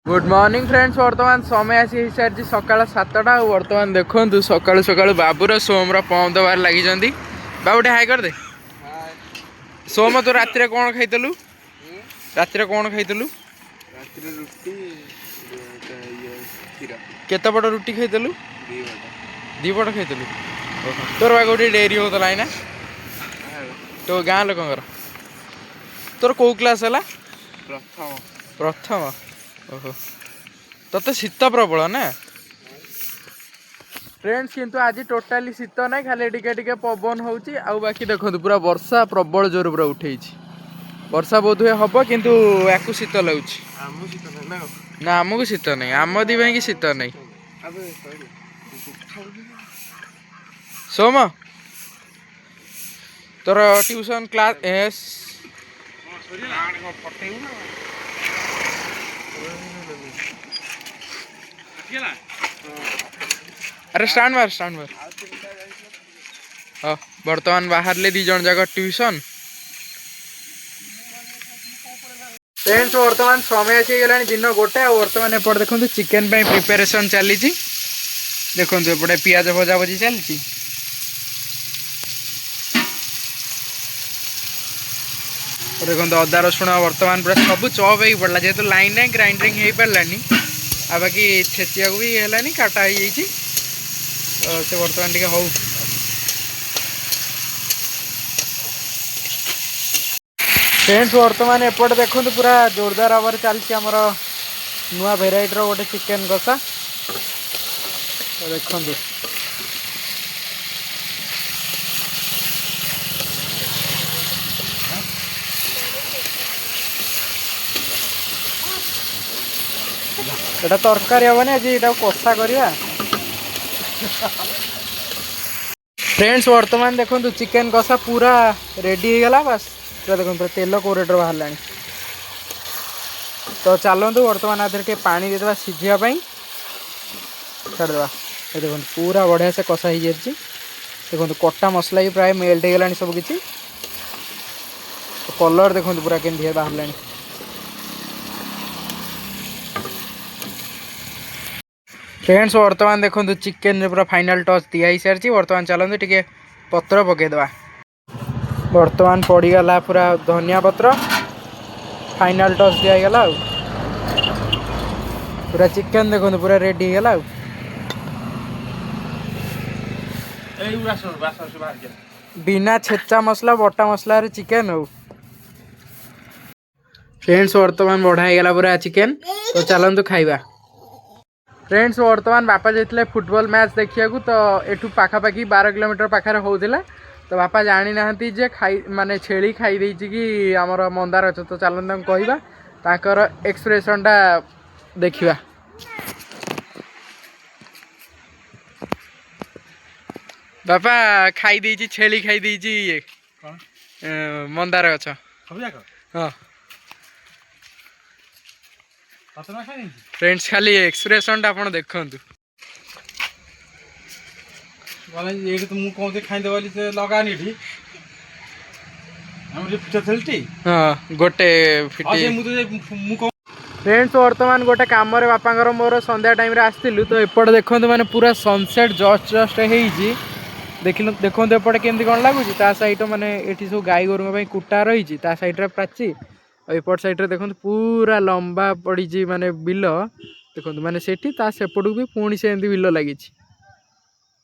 Good morning friends. बर्तमान समय आसी सारी सकाल 7टा। बर्तमान देखो सकालू सकालू बाबूर सोमर पंप दबार लगी। बाबू टे हाई कर दे। सोम तू राति कौन खाइलु? राति कौन खाइलु? केते बड़ रुटी खाइलु? दी बड़ खाइलु। तोर बा गोटे डेरी होता है ना तो गाँ लोक तोर कौ क्लास है? प्रथम। ओहो तते शीत प्रबल ना फ्रेंड्स, किंतु आज टोटाली शीत ना खाली टिके टिके पवन होउची। आउ बाकी देखो पूरा वर्षा प्रबल जोर पूरा उठे। वर्षा बोध हुए हम किंतु या शीत लगुच ना आमको शीत नहीं। आम दी कि शीत नहीं। सोम तोर ट्यूशन क्लास अरे स्टांड मार हाँ बर्तमान बाहर ले दी जन जाक ट्यूशन। फ्रेंड्स बर्तमान समय आसीगला दिन गोटे। बर्तमान एपटे देखो चिकेन प्रिपेरेसन चली। देखो एपटे पियाज भजा भजी चली। देखो अदा रसुण बर्तमान पूरा सब चप हो पड़ा जेहेतु लाइन ना ग्राइंडिंग हो पारानी। आ बाकी छेचिया भी है काटा हो से बर्तमान टे हो। फ्रेंड्स बर्तमान एपटे देखो पूरा जोरदार भाव चलती आमर नुआ भेराइटर गोटे चिकेन कषा। देखो एटा तरकारी हेनी आज ये कषा करवा। फ्रेंड्स बर्तमान देखो चिकेन कषा पूरा रेडी हो गला। बस देखो पूरा तेल कोरेटर बाहर ला। तो चलतु बर्तमान आधे पानी देदेबा सीझापी छाड़देवा। देखो पूरा बढ़िया से कषा हो जाए। देखो कटा मसला भी प्राय मेल्ट हो गला सब किसी। कलर देखो पूरा केमती बाहर ला। फ्रेंड्स बर्तमान देखो चिकेन पूरा फाइनल टच दिखाई सारी। बर्तमान चलते टे पत्र पकईदे। बर्तमान पड़गला पूरा धनिया पत्र फाइनल टच दिगला। पूरा चिकेन देखो पूरा रेडी होगा। बिना छेचा मसला बटा मसला चिकेन हो। फ्रेंड्स बर्तमान बढ़ा गला पूरा चिकेन। तो चलतु खाइबा। फ्रेंड्स बर्तमान बापा जाते फुटबॉल मैच देखा तो एठू पाखापाखि 12 किलोमीटर पाखे होता। तो बापा जानी ना जे खाई माने छेली खाई देछि कि आमर मंदार गछ। तो चलते कहवा ताकर एक्सप्रेशन टा देखा। बापा खाई देछि छेली खाई देछि ये मंदार गछ। हाँ फ्रेंड्स खाली एक्सप्रेशन टा आपण देखंतु। ये तो मु कहते खाइदे बोली से लगानी ठी हम पिटा थलटी। हां गोटे फिटी अजे मु तो मु। फ्रेंड्स बर्तमान गोटे काम रे बापांगर मोर संध्या टाइम रे आस्तिलु। तो एपटे देखंतु माने पूरा सनसेट जस्ट हेइजी। देखो एपटे केमती कौन लगुच। ता साइड माने एठी सब गाई गोरु कुटा रही। ता साइड रे प्राची एपट साइड रे देखो पूरा लंबा पड़ी माने बिल। देखो माने सेठी ता सेपटू भी पुणी से बिल लगी।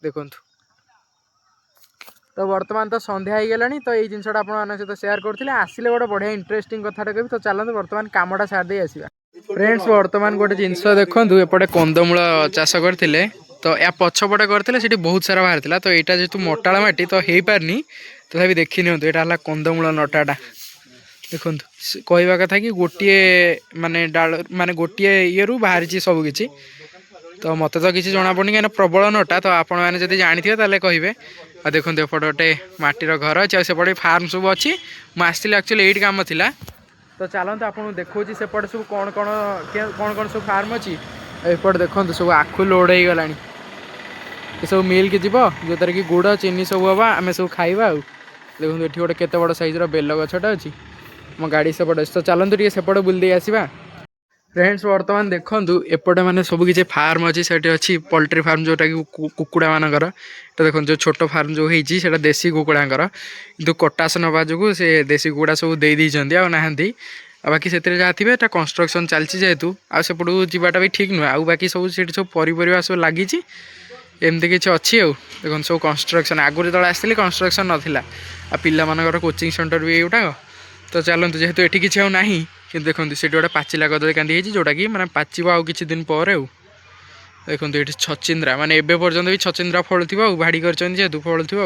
देखो तो बर्तमान तो संध्या हो गला। तो ये जिनसा आप सहित सेयार करते आसिले गोटे बढ़िया इंटरेस्टिंग कथा कह। तो चलते बर्तमान कामटा सारी आसवा। फ्रेंड्स बर्तमान गोटे जिनस देखो एपटे कंदमूल चाष करते। तो या पछपटे करते से बहुत सारा बाहर था। तो यहाँ जेहतु मोटाला माटी तो हो पारनी तथापि देखी नि यहाँ कंदमूल नटाटा। देखो कहवा कथा कि गोटे माने डाल माने गोटे ये बाहर सबकि। तो मत तो किसी जना पड़नी कहीं प्रबल नटा। तो आपण मैंने जब जानी थे कहे। आ देखो एपटे गोटे माटीर घर अच्छे सेपटे फार्म सब अच्छी। मुझे एक्चुअली ये कम था। तो चलते आपको देखा सेपटे सब कौन कौन कौन कौन सब फार्म अच्छी। एपटे देखो सब आखु लोड हो गला। ये सब मिल्क जीव जो द्वारा कि गुड़ चीनी सब हम आम सब खाइबा। देखो ये गोटे केते बड़ साइजर बेल गछटा अच्छी। मो गाड़ी सेपटे। तो चलते टे सेपटे बुलदे आसवा। फ्रेंड्स वर्तमान देखु एपटे मैंने सब किसी फार्म अच्छी से अच्छी पोल्ट्री फार्म जोटा कि कुकुड़ा मानकर देखो जो छोट फार्म जो होता देसी कुकुड़ांकर किंतु कटास नवा जो से देसी कुकुड़ा सब दे देती आना बाकी से जहाँ थे कंस्ट्रक्शन चलती जेहेतु आसपटू जावाटा भी ठीक नुहे आउ बाकी सब सब पनीपरिया सब लगी एमती किसी अच्छी देखो सब कंस्ट्रक्शन आगुरी जो आसती कंस्ट्रक्शन नाला आ पिला मानकर कोचिंग सेंटर भी एगुटा तो चलते जेहेतु ये किसी आउ ना कि देखो से गोटे पाचिला कदली कांदी जोटा कि मैंने पाचिब आउ किछि दिन पर देखो ये छचिंद्रा माने एबे पर्यंत भी छचिंद्रा फलुवा भाड़ी कर जेहेतु फलुवा